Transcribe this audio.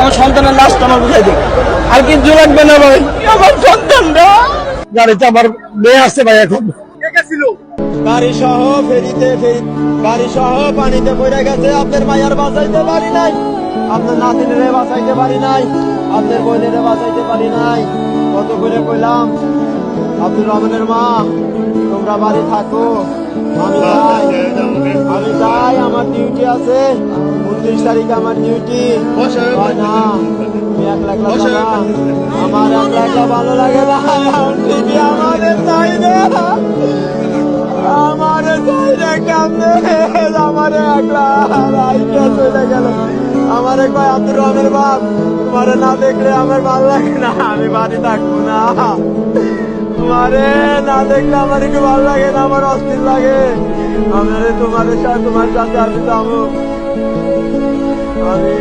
আমার সন্তানের লাশটা আমার বুঝাই দিই, আর কিছু লাগবে না ভাই। আমার সন্তানটা গাড়িতে আমার মেয়ে আসছে ভাই। এখন গাড়ি সহ গাড়ি সহ পানিতে পড়ে গেছে। আপনার মায়ের বাঁচাইতে পারি নাই, আপনার নাতিনের বাঁচাইতে পারি নাই, আপনার বোনের বাঁচাইতে পারি নাই। কত করে কইলাম আব্দুর রহমানের মা তোমরা বাড়ি থাকো, আমি যাই, আমার ডিউটি আছে, 29 তারিখে আমার ডিউটি। না তুমি একলা আমার একলা ভালো লাগে না, আমাদের চাই না, আমারে চাই না কেমনে, আমারে একলা চলে গেল। আমারে কয় আব্দুর রহমানের বাপ তোমারে না দেখলে আমার ভালো লাগে না, আমি বাড়ি থাকবো না, তোমারে না দেখলে আমার একটু ভালো লাগে না, আমার অস্থির লাগে। আমারে তোমার সাথে আমি যাবো। আমি